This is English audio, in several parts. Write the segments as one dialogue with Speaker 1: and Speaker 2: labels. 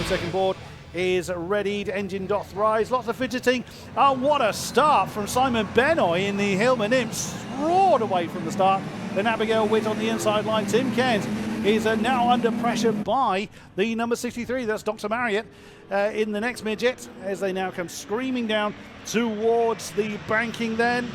Speaker 1: 5-second board is readied, engine doth rise, lots of fidgeting. Oh, what a start from Simon Benoy in the Hillman Imps, roared away from the start. Then Abigail Witt on the inside line. Tim Cairns is now under pressure by the number 63, that's Dr. Marriott, in the next midget, as they now come screaming down towards the banking then.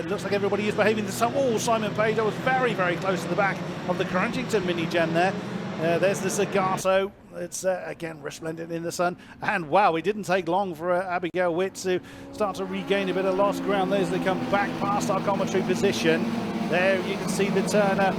Speaker 1: Looks like everybody is behaving the same. Oh, Simon Page was very, very close to the back of the Crunchington mini gem there. There's the Zagato. It's again resplendent in the sun, and wow, it didn't take long for Abigail Witt to start to regain a bit of lost ground as they come back past our commentary position. There you can see the turner,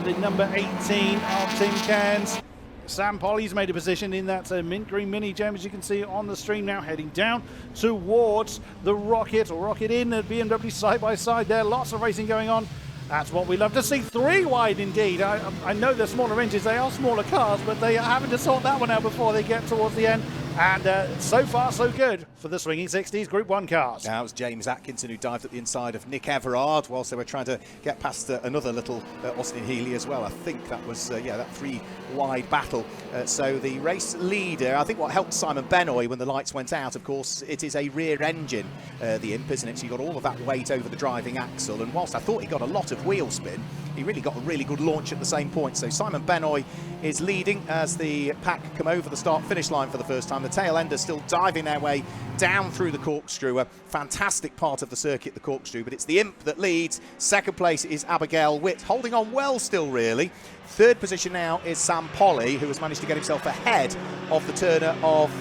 Speaker 1: the number 18 of Tim Cairns. Sam Polly's made a position in that mint green mini gem, as you can see on the stream now, heading down towards the Rocket, or Rocket in at BMW side by side there. Lots of racing going on. That's what we love to see. 3 wide indeed. I know they're smaller engines, they are smaller cars, but they are having to sort that one out before they get towards the end. And so far, so good for the Swinging 60s Group 1 cars.
Speaker 2: Now it was James Atkinson who dived at the inside of Nick Everard whilst they were trying to get past another little Austin Healey as well. I think that was, that 3 wide battle. So the race leader, I think what helped Simon Benoy when the lights went out, of course, it is a rear engine, the Imp, isn't it? So you got all of that weight over the driving axle. And whilst I thought he got a lot of wheel spin, he really got a really good launch at the same point. So Simon Benoy is leading as the pack come over the start-finish line for the first time. The tail enders still diving their way down through the corkscrew. A fantastic part of the circuit, the corkscrew, but it's the Imp that leads. Second place is Abigail Witt, holding on well still, really. Third position now is Sam Polly, who has managed to get himself ahead of the turner of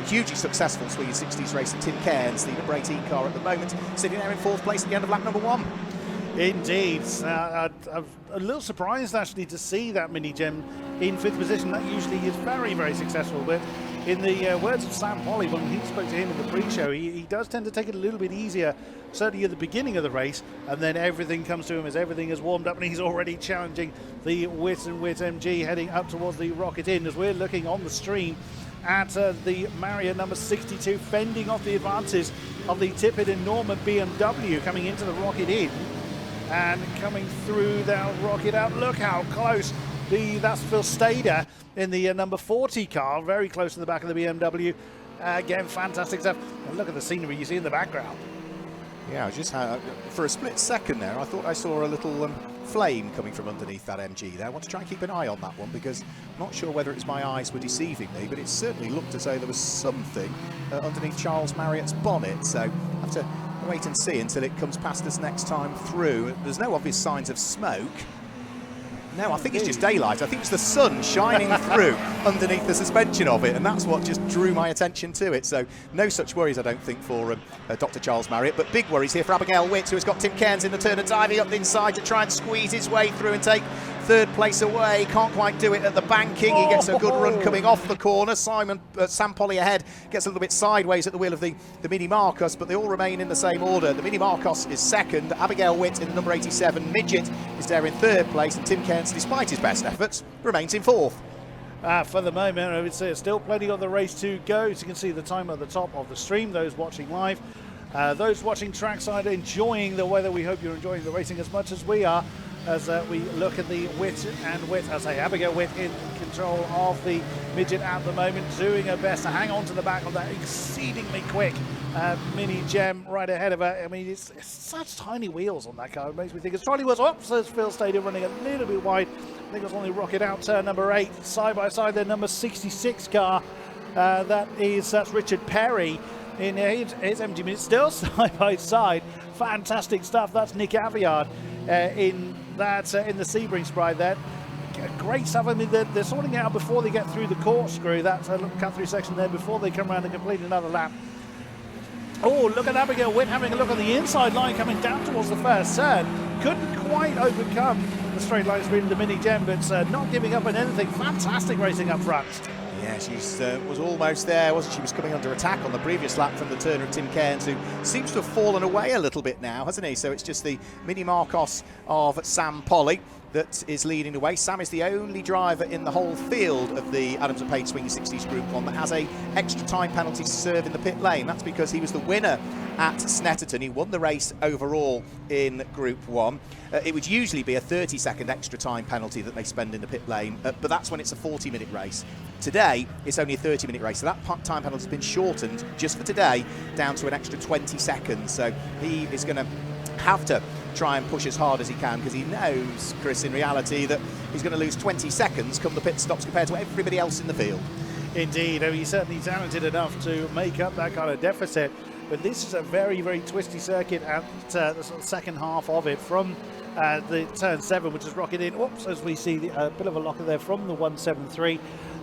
Speaker 2: hugely successful Swinging 60s racer Tim Cairns, the number 18 car at the moment, sitting there in 4th place at the end of lap number 1.
Speaker 1: Indeed. I'm a little surprised actually to see that mini gem in 5th position. That usually is very, very successful, but in the words of Sam Polly, when he spoke to him in the pre-show, he does tend to take it a little bit easier, certainly at the beginning of the race, and then everything comes to him as everything is warmed up, and he's already challenging the Witt & Witt MG heading up towards the Rocket Inn, as we're looking on the stream at the Marriott number 62, fending off the advances of the Tippett and Norman BMW coming into the Rocket Inn. And coming through that Rocket out, look how close. That's Phil Stader in the number 40 car, very close to the back of the BMW. Again, fantastic stuff. And look at the scenery you see in the background.
Speaker 2: Yeah, I just had, for a split second there, I thought I saw a little flame coming from underneath that MG there. I want to try and keep an eye on that one because I'm not sure whether it's my eyes were deceiving me, but it certainly looked as though there was something underneath Charles Marriott's bonnet. So I have to wait and see until it comes past us next time through. There's no obvious signs of smoke. No, I think it's just daylight. I think it's the sun shining through underneath the suspension of it, and that's what just drew my attention to it. So no such worries, I don't think, for Dr. Charles Marriott, but big worries here for Abigail Witt, who has got Tim Cairns in the turn and diving up the inside to try and squeeze his way through and take 3rd place away. Can't quite do it at the banking. He gets a good run coming off the corner. Sam Polly ahead gets a little bit sideways at the wheel of the Mini Marcos, but they all remain in the same order. The Mini Marcos is 2nd. Abigail Witt in the number 87 midget is there in 3rd place, and Tim Cairns, despite his best efforts, remains in 4th.
Speaker 1: For the moment, I would say it's still plenty of the race to go. As you can see the time at the top of the stream, those watching live. Those watching trackside enjoying the weather. We hope you're enjoying the racing as much as we are, as we look at the Witt and Witt, I say Abigail Witt in control of the midget at the moment, doing her best to hang on to the back of that exceedingly quick mini gem right ahead of her. I mean, it's such tiny wheels on that car. It makes me think it's Charlie was up, says Phil Stader, running a little bit wide. I think it's only Rocket out turn number 8, side by side their number 66 car. That's Richard Perry in his MG, it's still side by side. Fantastic stuff. That's Nick Aviard in the Sebring Sprite there. Great stuff. I mean, they're sorting it out before they get through the corkscrew. That's a cut through section there before they come around and complete another lap. Oh, look at Abigail Witt having a look on the inside line coming down towards the first turn. Couldn't quite overcome the straight line speed of the mini gem, but not giving up on anything. Fantastic racing up front.
Speaker 2: Yeah, she was almost there, wasn't she? She was coming under attack on the previous lap from the turner of Tim Cairns, who seems to have fallen away a little bit now, hasn't he? So it's just the Mini Marcos of Sam Polly, that is leading the way. Sam is the only driver in the whole field of the Adams and Page Swinging 60s Group 1 that has a extra time penalty to serve in the pit lane. That's because he was the winner at Snetterton. He won the race overall in Group 1. It would usually be a 30-second extra time penalty that they spend in the pit lane, but that's when it's a 40-minute race. Today, it's only a 30-minute race, so that time penalty has been shortened just for today down to an extra 20 seconds. So he is going to have to try and push as hard as he can, because he knows, Chris, in reality, that he's going to lose 20 seconds come the pit stops compared to everybody else in the field.
Speaker 1: Indeed, he's certainly talented enough to make up that kind of deficit, but this is a very, very twisty circuit at the sort of second half of it, from the turn 7, which is rocking in. Oops, as we see a bit of a locker there from the 173.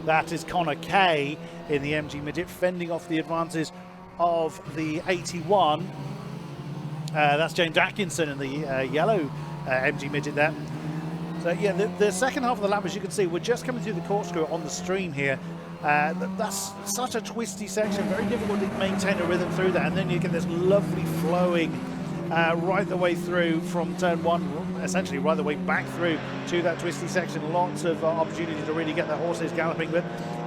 Speaker 1: That is Connor Kay in the MG Midget, fending off the advances of the 81. That's James Atkinson in the yellow MG Midget there. So yeah, the second half of the lap, as you can see, we're just coming through the corkscrew on the stream here. That's such a twisty section, very difficult to maintain a rhythm through that, and then you get this lovely flowing right the way through from turn 1, essentially right the way back through to that twisty section. Lots of opportunity to really get the horses galloping, but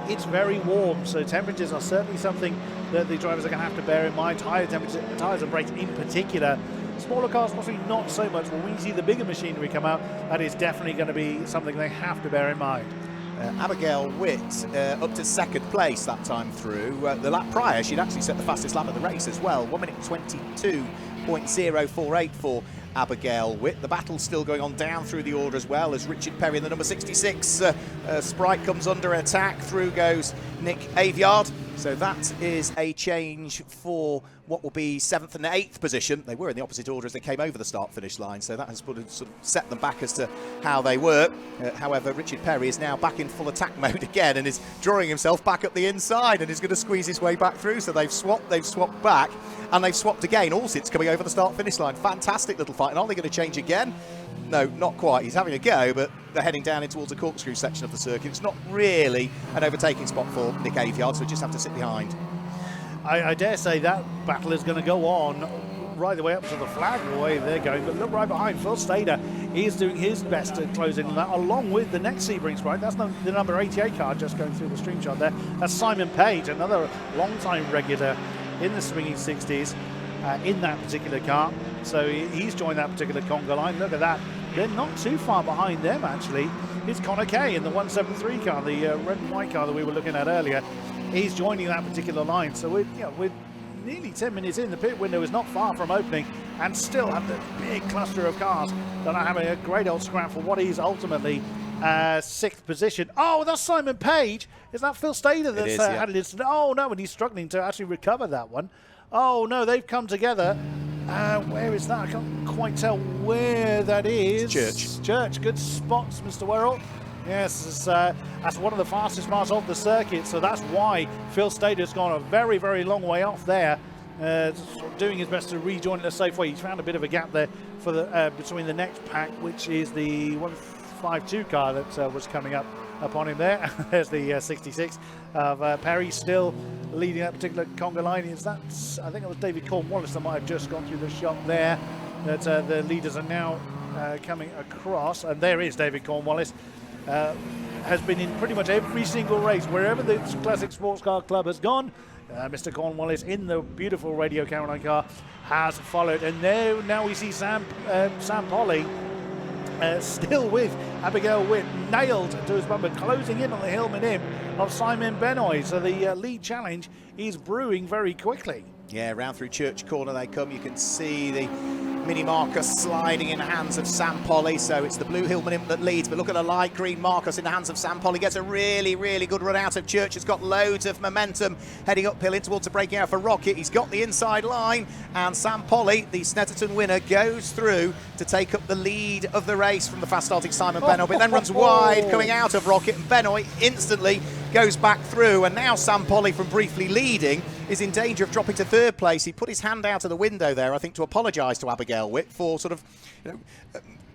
Speaker 1: it's very warm, so temperatures are certainly something that the drivers are going to have to bear in mind. Higher temperature, tyres and brakes in particular. Smaller cars possibly not so much, but when you see the bigger machinery come out, that is definitely going to be something they have to bear in mind.
Speaker 2: Abigail Witt up to second place that time through. The lap prior, she'd actually set the fastest lap of the race as well. 1 minute 22.048 for Abigail Witt. The battle's still going on down through the order as well, as Richard Perry in the number 66 Sprite comes under attack. Through goes Nick Aviard. So that is a change for what will be 7th and 8th position. They were in the opposite order as they came over the start-finish line, so that has sort of set them back as to how they were. However, Richard Perry is now back in full attack mode again and is drawing himself back up the inside and is going to squeeze his way back through. So they've swapped back, and they've swapped again. Allsit's coming over the start-finish line. Fantastic little fight. And are they going to change again? No, not quite. He's having a go, but they're heading down in towards the corkscrew section of the circuit. It's not really an overtaking spot for Nick Aviard, so we just have to sit behind.
Speaker 1: I dare say that battle is going to go on right the way up to the flag, the way they're going. But look right behind, Phil Stader. He is doing his best at closing that, along with the next Sebring Sprite. That's the number 88 car just going through the stream shot there. That's Simon Page, another long-time regular in the Swinging 60s in that particular car. So he's joined that particular conga line. Look at that. They're not too far behind them, actually. It's Connor Kay in the 173 car, the red and white car that we were looking at earlier. He's joining that particular line. So we're nearly 10 minutes in. The pit window is not far from opening, and still have this big cluster of cars that are having a great old scrap for what is ultimately 6th position. Oh, that's Simon Page. Is that Phil Stader that's had an incident? Oh, no, and he's struggling to actually recover that one. Oh, no, they've come together. Where is that? I can't quite tell where that is. Church. Good spots, Mr. Werrell. Yes, that's one of the fastest parts of the circuit, so that's why Phil Stader's gone a very, very long way off there, doing his best to rejoin in a safe way. He's found a bit of a gap there for the between the next pack, which is the 152 car that was coming up upon him there. There's the 66 of Perry still leading that particular conga line. I think it was David Cornwallis that might have just gone through the shot there, that the leaders are now coming across, and there is David Cornwallis. Has been in pretty much every single race wherever the Classic Sports Car Club has gone. Mr. Cornwallis in the beautiful Radio Caroline car has followed, and now we see Sam Polly still with Abigail Witt, nailed to his bumper, closing in on the Hillman Imp of Simon Benoit. So the lead challenge is brewing very quickly.
Speaker 2: Yeah, round through Church Corner they come. You can see the mini Marcus sliding in the hands of Sam Polly. So it's the blue Hillman Imp that leads, but look at the light green Marcus in the hands of Sam Polly. Gets a really, really good run out of Church. It's got loads of momentum heading uphill in towards a breaking out for Rocket. He's got the inside line, and Sam Polly, the Snetterton winner, goes through to take up the lead of the race from the fast starting Simon Benoit, but then runs wide coming out of Rocket, and Benoit instantly goes back through. And now Sam Polly, from briefly leading, is in danger of dropping to third place. He put his hand out of the window there, I think, to apologise to Abigail Witt for sort of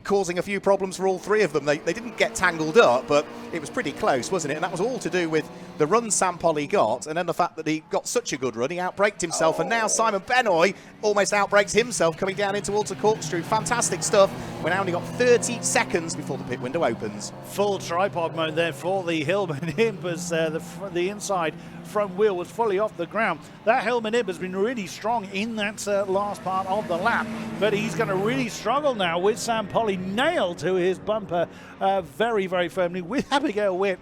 Speaker 2: causing a few problems for all three of them. They didn't get tangled up, but it was pretty close, wasn't it? And that was all to do with the run Sam Polly got, and then the fact that he got such a good run, he outbraked himself, and now Simon Benoy almost outbrakes himself coming down into Walter Corkscrew. Fantastic stuff. We're now only got 30 seconds before the pit window opens.
Speaker 1: Full tripod mode there for the Hillman Imp as the inside front wheel was fully off the ground. That Hillman Imp has been really strong in that last part of the lap, but he's going to really struggle now with Sam Polly nailed to his bumper very, very firmly with Abigail Witt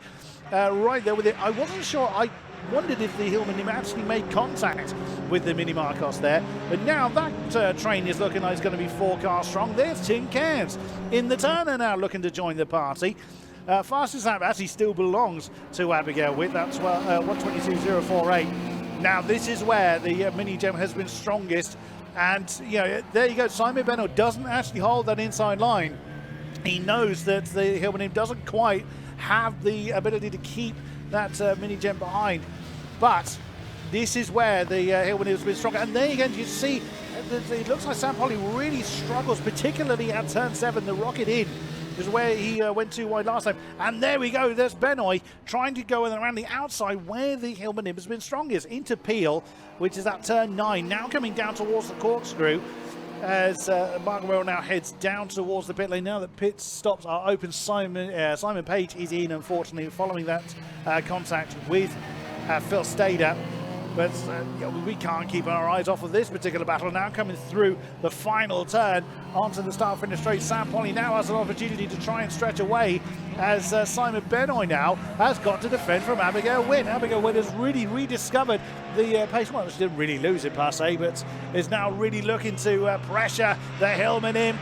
Speaker 1: right there with it. I wasn't sure. I wondered if the Hillman Imp actually made contact with the Mini Marcos there, but now that train is looking like it's going to be 4 cars strong. There's Tim Cairns in the turner now looking to join the party. Fastest lap actually still belongs to Abigail Witt. That's 1:22.048. Now this is where the Mini Gem has been strongest, and there you go. Simon Benoy doesn't actually hold that inside line. He knows that the Hillman Imp doesn't quite have the ability to keep that Mini Gem behind, but this is where the Hillman Imp has been stronger. And there again, you see, it looks like Sam Polly really struggles, particularly at turn 7, the rocket in. Is where he went too wide last time. And there we go, there's Benoy trying to go around the outside where the Hillman Imp has been strongest, into Peel, which is at turn 9, now coming down towards the Corkscrew as Mark Morrell now heads down towards the pit lane. Now that pit stops are open, Simon Page is in, unfortunately, following that contact with Phil Stader. But we can't keep our eyes off of this particular battle. Now coming through the final turn onto the start-finish straight. Sam Polly now has an opportunity to try and stretch away as Simon Benoy now has got to defend from Abigail Witt. Abigail Witt has really rediscovered the pace. Well, she didn't really lose it per se, but is now really looking to pressure the Hillman Imp.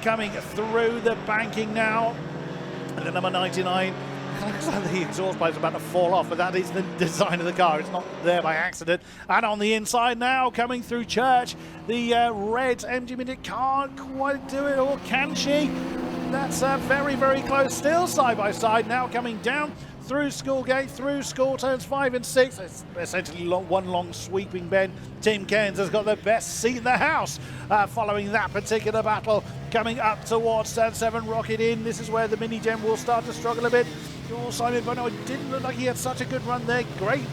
Speaker 1: Coming through the banking now. And the number 99. Looks like the exhaust pipe's about to fall off, but that is the design of the car. It's not there by accident. And on the inside now, coming through Church, the red MG Minute can't quite do it, or can she? That's very, very close still, side by side. Now coming down through Schoolgate, through School turns 5 and 6. It's essentially one long sweeping bend. Tim Cairns has got the best seat in the house following that particular battle. Coming up towards turn 7, rocket in. This is where the Mini Gem will start to struggle a bit. Oh, Simon Benoy didn't look like he had such a good run there. Great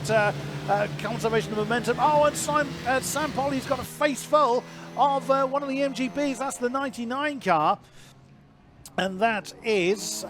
Speaker 1: conservation of momentum. Oh, and Sam Polly's got a face full of one of the MGBs. That's the 99 car. And that is,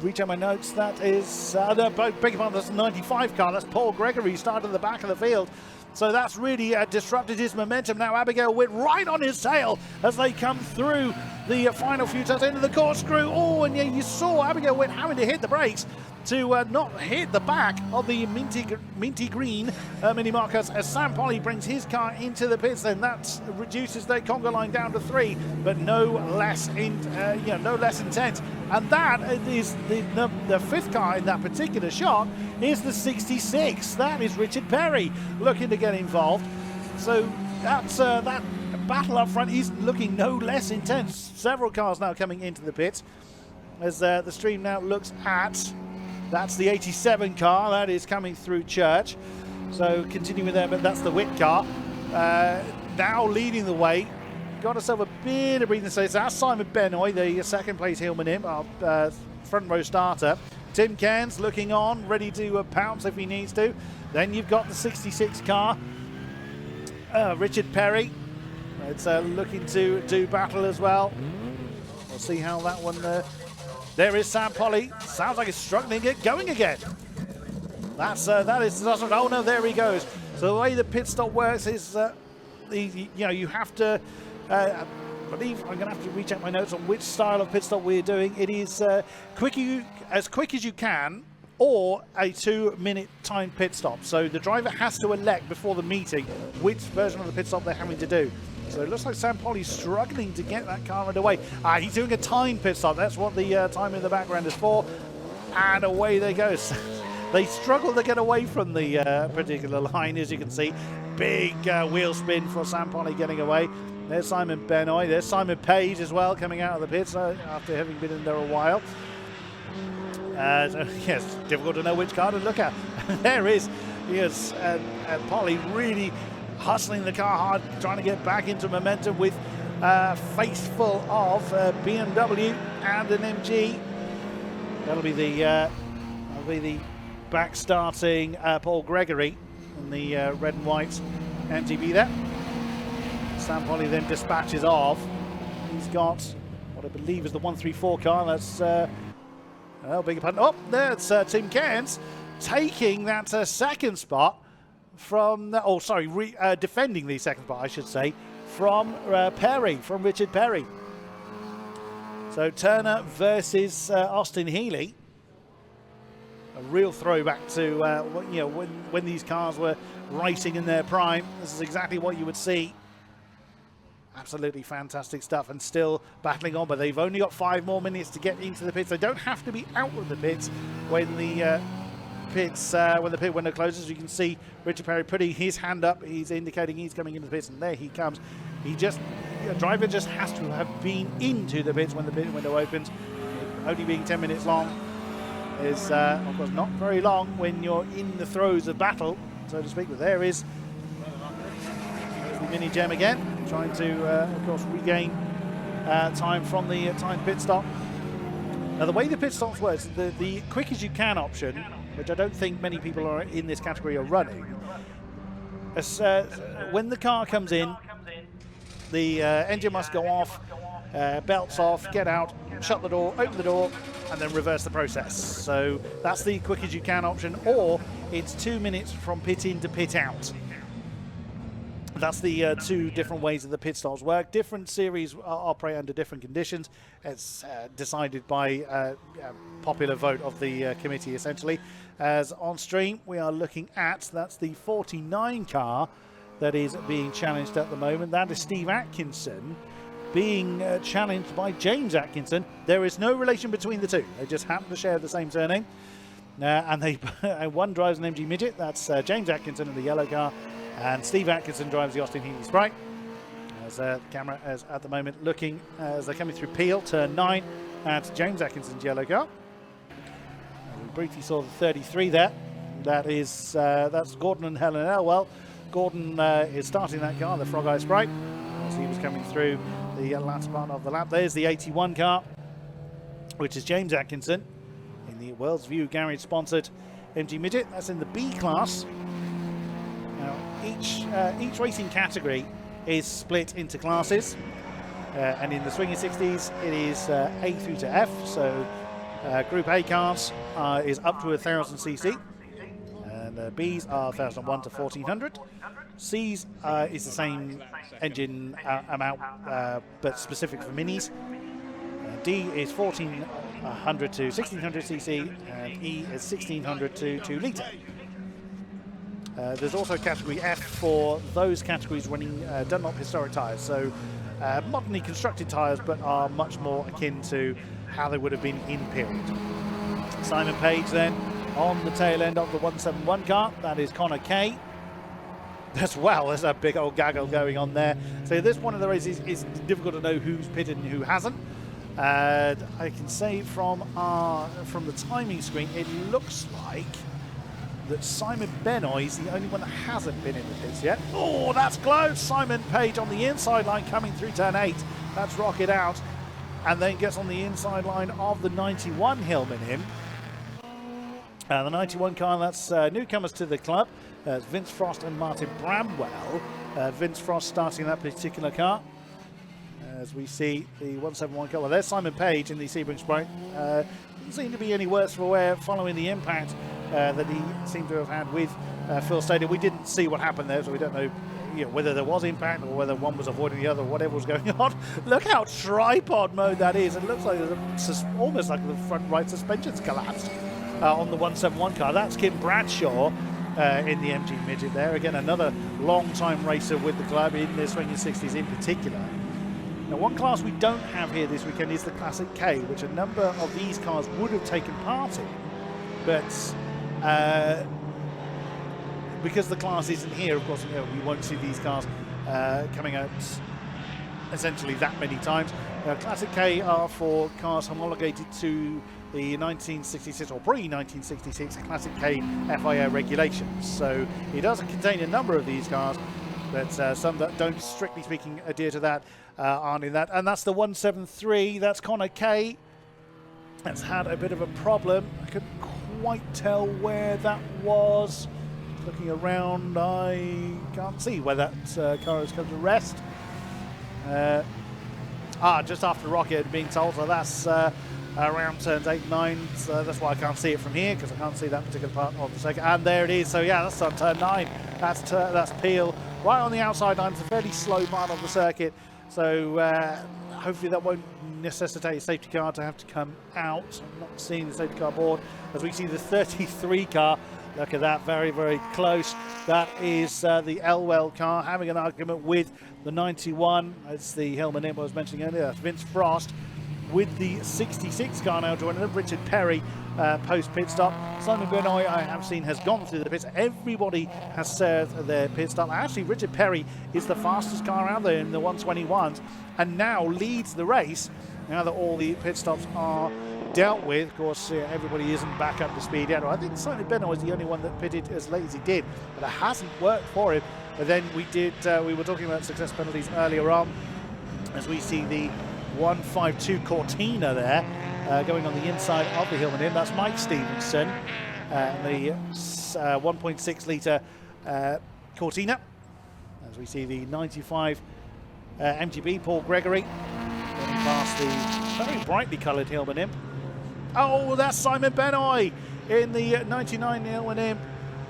Speaker 1: reach out my notes, that is, beg your pardon, that's the 95 car. That's Paul Gregory, started at the back of the field. So that's really disrupted his momentum. Now Abigail Witt right on his tail as they come through the final few turns into the Corkscrew. Oh, and yeah, you saw Abigail Witt having to hit the brakes to not hit the back of the minty green Mini Marcos as Sam Polly brings his car into the pits. Then that reduces their conga line down to 3, but no less intense. And that is the 5th car in that particular shot is the 66. That is Richard Perry looking to get involved. So that's that battle up front is looking no less intense. Several cars now coming into the pits as the stream now looks at. That's the 87 car that is coming through Church. So continuing there, but that's the Witt car. Now leading the way. Got herself a bit of breathing space. That's Simon Benoy, the 2nd place Hillman Imp, our front row starter. Tim Cairns looking on, ready to pounce if he needs to. Then you've got the 66 car. Richard Perry. It's looking to do battle as well. We'll see how that one... There is Sam Polly. Sounds like he's struggling to get going again. That is... Oh no, there he goes. So the way the pit stop works is... you have to... I believe I'm going to have to recheck my notes on which style of pit stop we're doing. It is as quick as you can, or a 2-minute timed pit stop. So the driver has to elect before the meeting which version of the pit stop they're having to do. So it looks like Sam Polly's struggling to get that car underway. He's doing a timed pit stop. That's what the time in the background is for. And away they go. They struggle to get away from the particular line, as you can see. Big wheel spin for Sam Polly getting away. There's Simon Benoy. There's Simon Page as well coming out of the pits after having been in there a while. So, yes, difficult to know which car to look at. There is Polly really hustling the car hard, trying to get back into momentum with face full of BMW and an MG. That'll be the back starting Paul Gregory in the red and white MGB there. Sam Polly then dispatches off. He's got what I believe is the 134 car. That's oh, beg your pardon. Oh, there's Tim Cairns taking that second spot from, defending the second spot, I should say, from Richard Perry. So Turner versus Austin Healey. A real throwback to when these cars were racing in their prime. This is exactly what you would see. Absolutely fantastic stuff, and still battling on, but they've only got 5 more minutes to get into the pits. They don't have to be out of the pits when the pit window closes. You can see Richard Perry putting his hand up. He's indicating he's coming into the pits, and there he comes. The driver just has to have been into the pits when the pit window opens. Only being 10 minutes long is, of course, not very long when you're in the throes of battle, so to speak. But there is the mini gem again, trying to, of course, regain time from the timed pit stop. Now, the way the pit stops works, the quick as you can option, which I don't think many people are in this category are running. When the car comes in, the engine must go off, belts off, get out, shut the door, open the door, and then reverse the process. So that's the quick as you can option, or it's 2 minutes from pit in to pit out. That's the 2 different ways that the pit stops work. Different series operate under different conditions. It's decided by popular vote of the committee, essentially. As on stream, we are looking at, that's the 49 car that is being challenged at the moment. That is Steve Atkinson being challenged by James Atkinson. There is no relation between the two. They just happen to share the same surname. And one drives an MG Midget. That's James Atkinson in the yellow car. And Steve Atkinson drives the Austin Healey Sprite. As the camera is at the moment looking as they're coming through Peel, turn 9, at James Atkinson's yellow car. We briefly saw the 33 there. That's Gordon and Helen Elwell. Gordon is starting that car, the Frog Eye Sprite, as he was coming through the last part of the lap. There's the 81 car, which is James Atkinson in the World's View Garage sponsored MG Midget. That's in the B class. Now, each racing category is split into classes, and in the Swinging 60s it is A through to F. So Group A cars is up to 1000 cc, and Bs are 1001 to 1400. C's is the same engine amount, but specific for minis. D is 1400 to 1600 cc, and E is 1600 to 2 litre. There's also category F for those categories running Dunlop historic tyres, so modernly constructed tyres, but are much more akin to how they would have been in period. Simon Page then on the tail end of the 171 car. That is Connor Kay. There's a big old gaggle going on there. So this one of the races is difficult to know who's pitted and who hasn't. I can say from the timing screen, it looks like that Simon Benoit is the only one that hasn't been in the pits yet. Oh, that's close. Simon Page on the inside line coming through turn 8. That's rocket out, and then gets on the inside line of the 91 Hillman in. The 91 car, that's newcomers to the club. Vince Frost and Martin Bramwell. Vince Frost starting that particular car. As we see the 171 car. Well, there's Simon Page in the Sebring Sprite. Doesn't seem to be any worse for wear following the impact that he seemed to have had with Phil Stader. We didn't see what happened there, so we don't know, whether there was impact or whether one was avoiding the other, or whatever was going on. Look how tripod mode that is. It looks like there's almost like the front right suspension's collapsed on the 171 car. That's Kim Bradshaw in the MG Midget there. Again, another long-time racer with the club in the Swinging 60s in particular. Now, one class we don't have here this weekend is the Classic K, which a number of these cars would have taken part in, but because the class isn't here, of course, we won't see these cars coming out essentially that many times. Classic K are for cars homologated to the 1966 or pre-1966 Classic K FIA regulations. So it does contain a number of these cars, but some that don't, strictly speaking, adhere to that aren't in that. And that's the 173. That's Connor Kay. That's had a bit of a problem. I couldn't quite tell where that was. Looking around, I can't see where that car has come to rest. Just after Rocket being told, so that's around turns 8, 9. So that's why I can't see it from here, because I can't see that particular part of the second. And there it is. So yeah, that's on turn 9. That's Peel right on the outside line. It's a fairly slow part of the circuit. So hopefully that won't necessitate a safety car to have to come out. I'm not seeing the safety car board as we see the 33 car. Look at that, very, very close. That is the Elwell car having an argument with the 91. It's the Hillman Imp I was mentioning earlier. That's Vince Frost with the 66 car now joining them. Richard Perry post pit stop. Simon Benoit, I have seen, has gone through the pits. Everybody has served their pit stop. Actually, Richard Perry is the fastest car out there in the 121s and now leads the race now that all the pit stops are dealt with. Of course, everybody isn't back up to speed yet. I think Simon Benoit was the only one that pitted as late as he did, but it hasn't worked for him. But then we were talking about success penalties earlier on, as we see the 152 Cortina there going on the inside of the Hillman Imp. That's Mike Stevenson, the 1.6 litre Cortina. As we see the 95 MGB Paul Gregory going past the very brightly coloured Hillman Imp. Oh, that's Simon Benoit in the 99 Hillman Imp.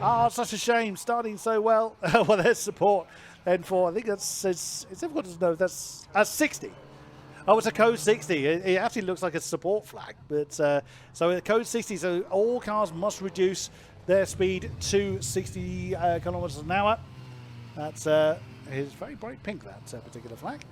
Speaker 1: Oh, such a shame, starting so well. Well, there's support. And for, I think it's difficult to know if that's a 60. Oh, it's a code 60. It actually looks like a support flag. But so a code 60, so all cars must reduce their speed to 60 kilometers an hour. That's is very bright pink, that particular flag.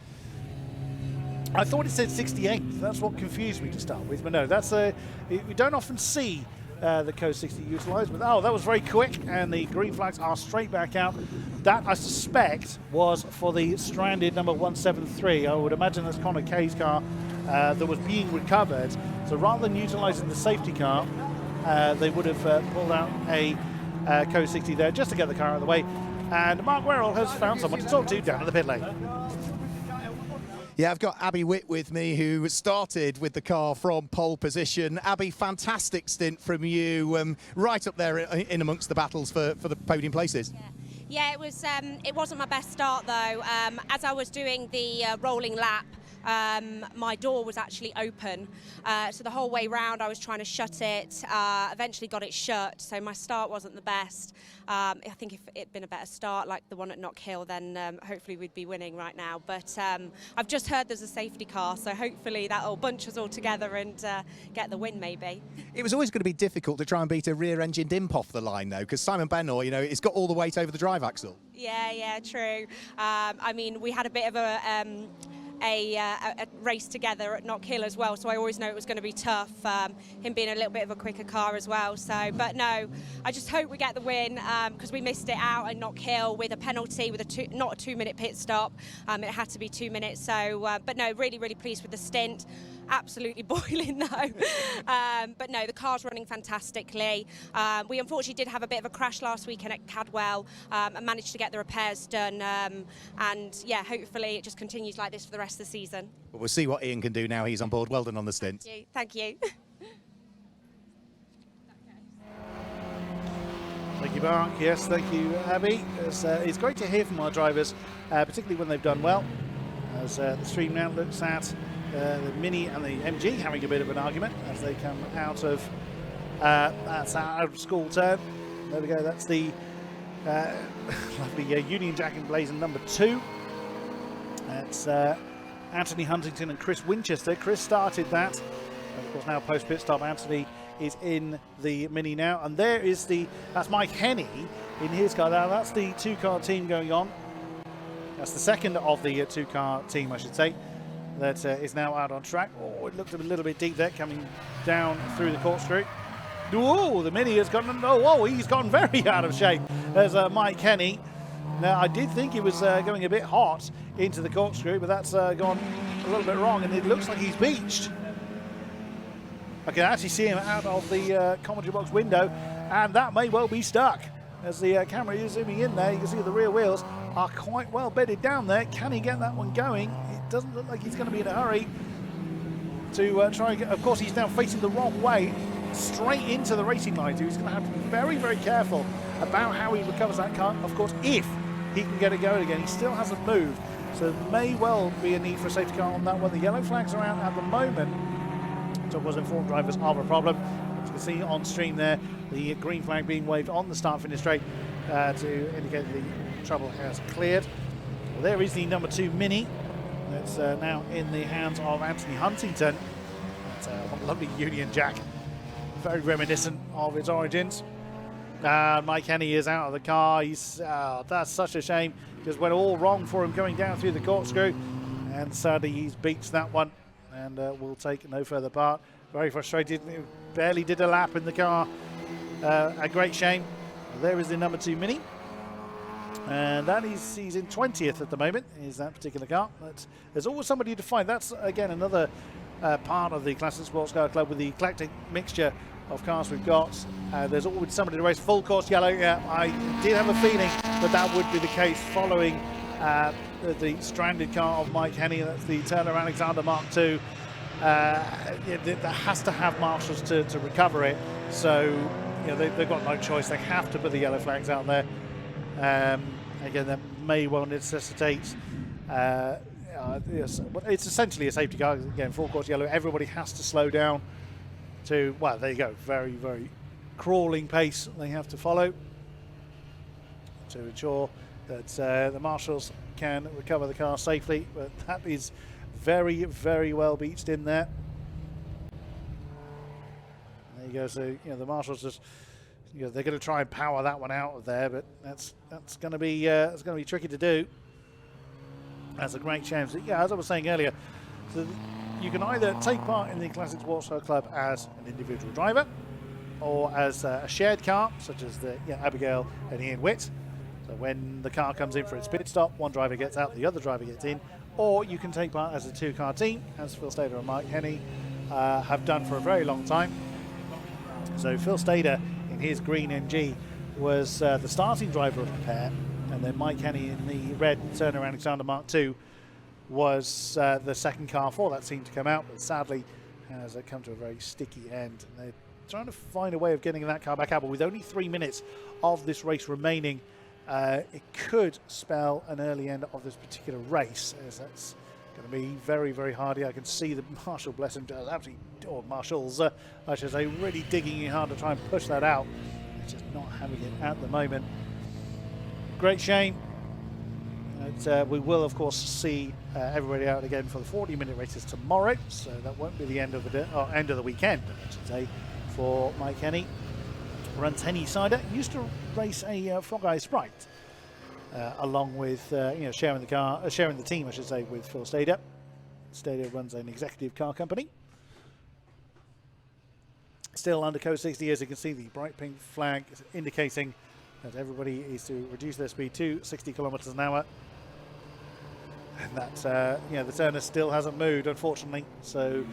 Speaker 1: I thought it said 68. That's what confused me to start with. But no, that's we don't often see the code 60 utilised. But oh, that was very quick, and the green flags are straight back out. That, I suspect, was for the stranded number 173. I would imagine that's Connor Kay's car that was being recovered. So rather than utilising the safety car, they would have pulled out a code 60 there just to get the car out of the way. And Mark Werrell has found someone to talk to down at the pit lane.
Speaker 2: Yeah, I've got Abby Witt with me, who started with the car from pole position. Abby, fantastic stint from you, right up there in amongst the battles for the podium places.
Speaker 3: Yeah, it was. It wasn't my best start though. As I was doing the rolling lap, my door was actually open, so the whole way round I was trying to shut it. Eventually got it shut, so my start wasn't the best. I think if it'd been a better start like the one at Knock Hill, then hopefully we'd be winning right now. But I've just heard there's a safety car, so hopefully that'll bunch us all together and get the win maybe.
Speaker 2: It was always going to be difficult to try and beat a rear-engined imp off the line though, because Simon Benoit, you know, it's got all the weight over the drive axle.
Speaker 3: Yeah, true. I mean, we had a bit of a race together at Knock Hill as well, so I always know it was going to be tough, him being a little bit of a quicker car as well. So, but no, I just hope we get the win, because we missed it out at Knock Hill with a penalty, with not a 2-minute pit stop. It had to be 2 minutes. So, but no, really pleased with the stint. Absolutely boiling though. But no, the car's running fantastically. We unfortunately did have a bit of a crash last weekend at Cadwell, and managed to get the repairs done. And yeah, hopefully it just continues like this for the rest of the season.
Speaker 2: But we'll see what Ian can do now he's on board. Well done on the stint.
Speaker 3: Thank you.
Speaker 1: Thank you, Mark. Yes, thank you, Abby. It's great to hear from our drivers, particularly when they've done well. As the stream now looks at the Mini and the MG having a bit of an argument as they come out of that's out of school term. There we go. That's the lovely Union Jack emblazoned number 2. That's Anthony Huntington and Chris Winchester. Chris started that. Of course, now post pit stop, Anthony is in the Mini now, and there is that's Mike Henney in his car. Now that's the 2-car team going on. That's the second of the 2-car team, I should say, that is now out on track. Oh, it looked a little bit deep there, coming down through the corkscrew. Oh, the Mini has gotten, he's gotten very out of shape as Mike Henney. Now, I did think he was going a bit hot into the corkscrew, but that's gone a little bit wrong, and it looks like he's beached. I can actually see him out of the commentary box window, and that may well be stuck. As the camera is zooming in there, you can see the rear wheels are quite well bedded down there. Can he get that one going? It doesn't look like he's going to be in a hurry to try and get. Of course, he's now facing the wrong way, straight into the racing line. So he's going to have to be very, very careful about how he recovers that car. Of course, if he can get it going again, he still hasn't moved. So there may well be a need for a safety car on that one. The yellow flags are out at the moment. So was informed drivers are a problem. As you can see on stream there, the green flag being waved on the start-finish straight to indicate the trouble has cleared. Well, there is the number 2 Mini. That's now in the hands of Anthony Huntington. That's one lovely Union Jack. Very reminiscent of its origins. Mike Henney is out of the car. That's such a shame. Just went all wrong for him going down through the corkscrew. And sadly, he's beats that one and will take no further part. Very frustrated. Barely did a lap in the car. A great shame. There is the number 2 Mini. And that is, he's in 20th at the moment, is that particular car. But there's always somebody to find. That's, again, another part of the Classic Sports Car Club with the eclectic mixture of cars we've got. There's always somebody to race. Full course yellow. Yeah, I did have a feeling that would be the case following the stranded car of Mike Henney. That's the Turner Alexander Mark II. That has to have marshals to recover it. So, you know, they've got no choice. They have to put the yellow flags out there. Again, that may well necessitate. Yes, it's essentially a safety car. Again, full course yellow. Everybody has to slow down to, well, there you go. Very, very crawling pace they have to follow to ensure that the marshals can recover the car safely. But that is very, very well beached in there. There you go. So, you know, the marshals just, you know, they're going to try and power that one out of there, but that's going to be tricky to do. That's a great chance. Yeah, as I was saying earlier, so you can either take part in the Classic Sports Car Club as an individual driver, or as a shared car, such as the Abigail and Ian Witt. So when the car comes in for its pit stop, one driver gets out, the other driver gets in. Or you can take part as a 2-car team, as Phil Stader and Mike Henney have done for a very long time. So Phil Stader in his green MG was the starting driver of the pair, and then Mike Henney in the red Turner Alexander Mark II was the second car for that team to come out, but sadly has come to a very sticky end. And they're trying to find a way of getting that car back out, but with only 3 minutes of this race remaining, it could spell an early end of this particular race, as that's going to be very, very hardy. I can see the marshal, bless him, does absolutely, or marshals, I should say, really digging in hard to try and push that out. It's just not having it at the moment. Great shame. And, we will, of course, see everybody out again for the 40-minute races tomorrow, so that won't be the end of the day, or end of the weekend, I should say, for Mike Henney. Runs Henny Cider. Used to race a Frog Eye Sprite, along with sharing the team, I should say, with Phil Stader. Stader runs an executive car company. Still under code 60, as you can see, the bright pink flag is indicating that everybody is to reduce their speed to 60 kilometers an hour. And that the Turner still hasn't moved, unfortunately. So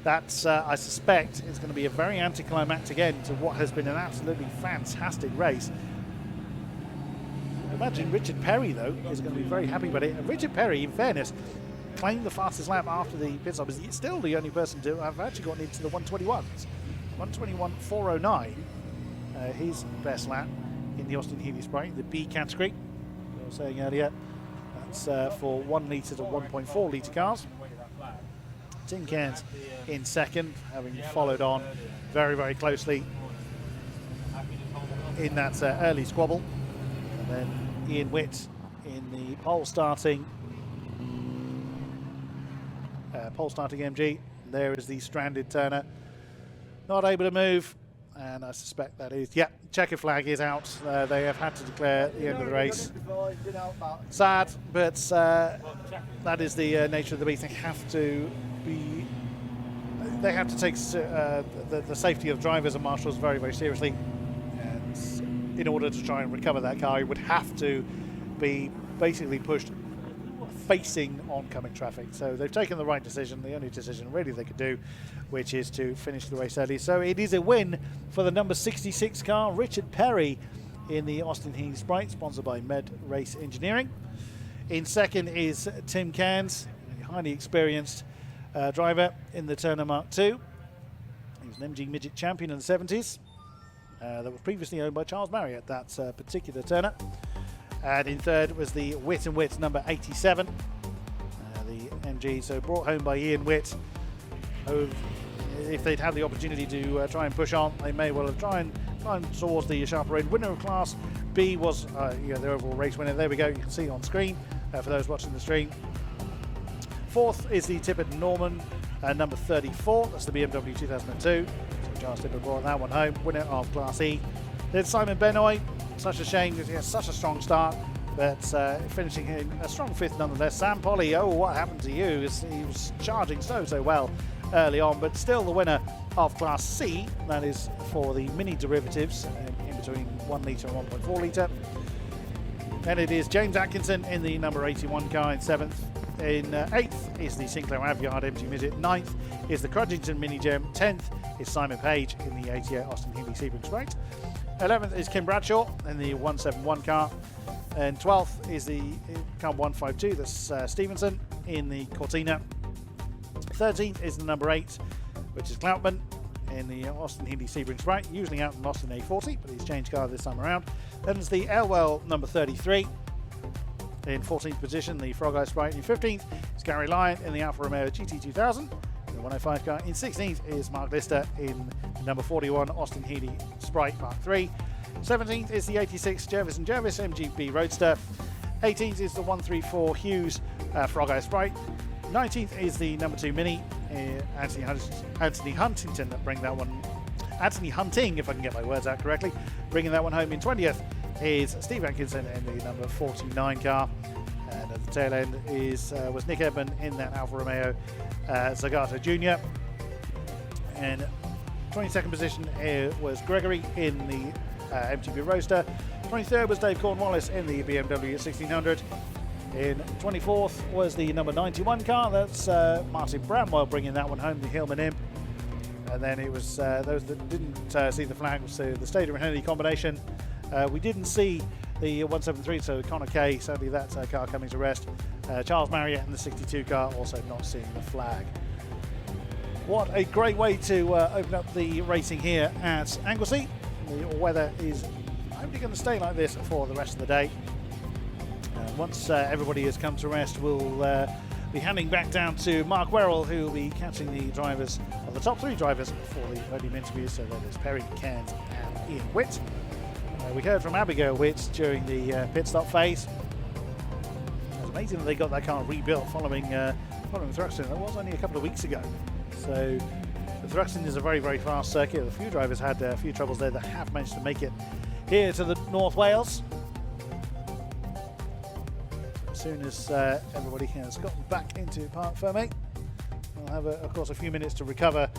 Speaker 1: that's, I suspect, is going to be a very anticlimactic end to what has been an absolutely fantastic race. I imagine Richard Perry, though, is going to be very happy about it. And Richard Perry, in fairness, claimed the fastest lap after the pit stop. Is still the only person to have actually gotten into the 121s. 121.409, his best lap in the Austin Healey Sprite, the B category. As I was saying earlier, that's for 1 litre to 1.4 litre cars. Tin Cans in second, having followed on very, very closely in that early squabble. And then Ian Witt in the pole starting MG. There is the stranded Turner. Not able to move, and I suspect that is, checker flag is out. They have had to declare the end of the race. Sad, but that is the nature of the beast. They have to take the safety of drivers and marshals very, very seriously. And in order to try and recover that car, it would have to be basically pushed facing oncoming traffic. So they've taken the right decision, the only decision really they could do, which is to finish the race early. So it is a win for the number 66 car, Richard Perry, in the Austin Heath Sprite, sponsored by Med Race Engineering. In second is Tim Cairns, a highly experienced driver in the Turner Mark II. He was an MG Midget champion in the 70s. That was previously owned by Charles Marriott, that particular Turner. And in third was the Witt & Witt number 87, the MG, so brought home by Ian Witt, who, if they'd had the opportunity to try and push on, they may well have tried towards the sharper end. Winner of Class B was the overall race winner. There we go, you can see on screen for those watching the stream. Fourth is the Tippett Norman number 34, that's the BMW 2002. So Charles Tippett brought that one home, winner of Class E. Then Simon Benoit, such a shame because he has such a strong start, but finishing in a strong fifth nonetheless. Sam Polly, oh, what happened to you? He was charging so well early on, but still the winner of Class C, that is for the mini derivatives in between 1 litre and 1.4 litre. And it is James Atkinson in the number 81 car in 7th. In 8th is the Sinclair Aviard MG Midget. 9th is the Crudgington Mini Gem. 10th is Simon Page in the 88 Austin Healey Sebring Sprite. 11th is Kim Bradshaw in the 171 car. And 12th is the car 152, that's Stevenson in the Cortina. 13th is the number 8, which is Cloutman in the Austin Healey Sebring Sprite, usually out in Austin A40, but he's changed car this time around. Then it's the Elwell number 33 in 14th position, the Frog Eye Sprite. In 15th is Gary Lyon in the Alfa Romeo GT2000, the 105 car. In 16th is Mark Lister in the number 41 Austin Healey Sprite Mark III. 17th is the 86 Jervis & Jervis MGB Roadster. 18th is the 134 Hughes Frog Eye Sprite. 19th is the number 2 Mini, Anthony Huntington, Anthony Hunting, if I can get my words out correctly, bringing that one home. In 20th is Steve Atkinson in the number 49 car. And at the tail end was Nick Edmond in that Alfa Romeo Zagato Jr. And 22nd position was Gregory in the MGB Roadster. 23rd was Dave Cornwallis in the BMW 1600. In 24th was the number 91 car, that's Martin Bramwell bringing that one home, the Hillman Imp. And then it was those that didn't see the flag, so the Stader and Henley combination. We didn't see the 173, so Connor Kay, sadly that car coming to rest. Charles Marriott in the 62 car, also not seeing the flag. What a great way to open up the racing here at Anglesey. The weather is hopefully going to stay like this for the rest of the day. Once everybody has come to rest, we'll be handing back down to Mark Werrell, who will be catching the drivers, or the top 3 drivers for the podium interviews. So there's Perry Cairns and Ian Witt. We heard from Abigail Witt during the pit stop phase. It's amazing that they got that car rebuilt following Thruxton. That was only a couple of weeks ago. So the Thruxton is a very fast circuit. A few drivers had a few troubles there that have managed to make it here to the North Wales. As soon as everybody has gotten back into Parc Fermé, we'll have, of course, a few minutes to recover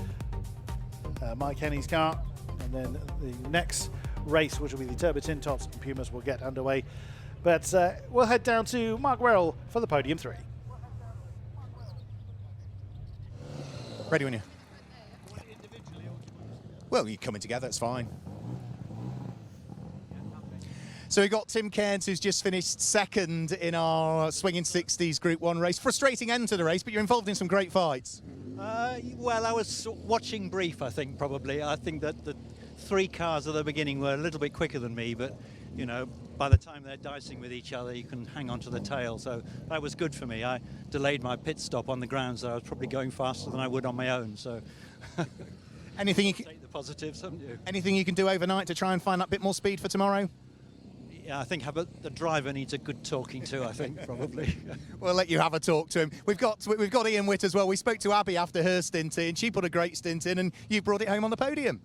Speaker 1: Mike Henney's car, and then the next race, which will be the Turbo Tin Tops and Pumas, will get underway. But we'll head down to Mark Werrell for the podium 3.
Speaker 2: Ready when you? Well, you're coming together, it's fine. So we've got Tim Cairns, who's just finished second in our Swinging 60s Group 1 race. Frustrating end to the race, but you're involved in some great fights.
Speaker 4: Well, I was watching brief, I think, probably. I think that the 3 cars at the beginning were a little bit quicker than me, but, you know, by the time they're dicing with each other, you can hang on to the tail. So that was good for me. I delayed my pit stop on the grounds, so I was probably going faster than I would on my own. So
Speaker 2: Anything you can
Speaker 4: take the positives, haven't you?
Speaker 2: Anything you can do overnight to try and find that bit more speed for tomorrow?
Speaker 4: Yeah, I think the driver needs a good talking to, I think, probably.
Speaker 2: We'll let you have a talk to him. We've got Ian Witt as well. We spoke to Abby after her stint in. She put a great stint in, and you brought it home on the podium.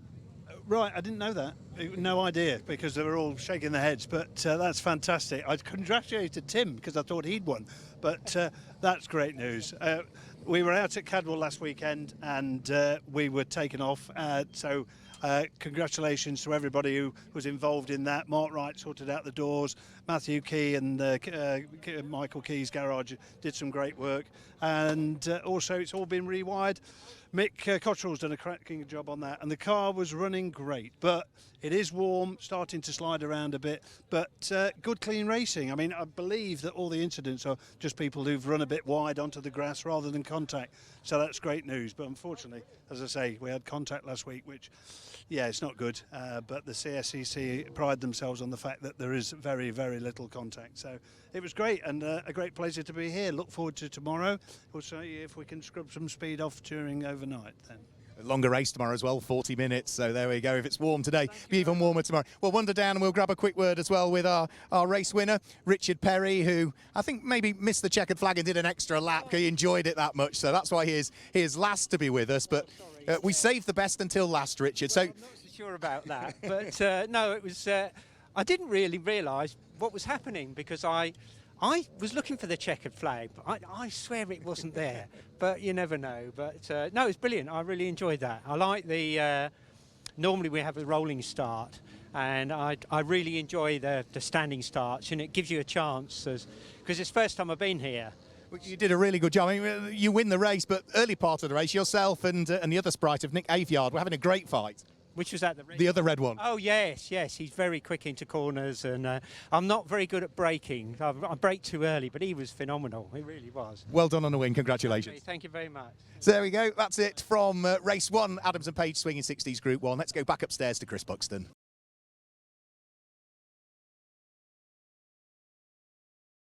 Speaker 5: Right, I didn't know that. No idea, because they were all shaking their heads, but that's fantastic. I congratulated Tim because I thought he'd won, but that's great news. We were out at Cadwell last weekend and we were taken off, so Congratulations to everybody who was involved in that. Mark Wright sorted out the doors. Matthew Key and Michael Key's garage did some great work. And also it's all been rewired. Mick Cottrell's done a cracking job on that, and the car was running great. But it is warm, starting to slide around a bit, but good clean racing. I mean, I believe that all the incidents are just people who've run a bit wide onto the grass rather than contact. So that's great news. But unfortunately, as I say, we had contact last week, which, yeah, it's not good. But the CSCC pride themselves on the fact that there is very, very little contact. So it was great, and a great pleasure to be here. Look forward to tomorrow. We'll see if we can scrub some speed off during overnight then.
Speaker 2: A longer race tomorrow as well, 40 minutes. So there we go. If it's warm today, be even warmer tomorrow. Well, wander down and we'll grab a quick word as well with our race winner, Richard Perry, who I think maybe missed the checkered flag and did an extra lap. He enjoyed it that much. So that's why he is last to be with us. But we saved the best until last, Richard. So
Speaker 6: I'm not so sure about that. But no, it was. I didn't really realise what was happening because I was looking for the checkered flag, but I swear it wasn't there. But you never know. But no, it was brilliant. I really enjoyed that. I like the. Normally we have a rolling start, and I really enjoy the standing starts, and it gives you a chance because it's the first time I've been here.
Speaker 2: you did a really good job. I mean, you win the race, but early part of the race, yourself and the other sprite of Nick Aveyard were having a great fight.
Speaker 6: Which was that the red?
Speaker 2: The other red one.
Speaker 6: Oh yes, he's very quick into corners, and I'm not very good at braking. I brake too early, but he was phenomenal. He really was.
Speaker 2: Well done on the win. Congratulations.
Speaker 6: Okay, thank you very much.
Speaker 2: So there we go. That's it from race one, Adams and Page swinging 60s Group 1. Let's go back upstairs to Chris Buxton.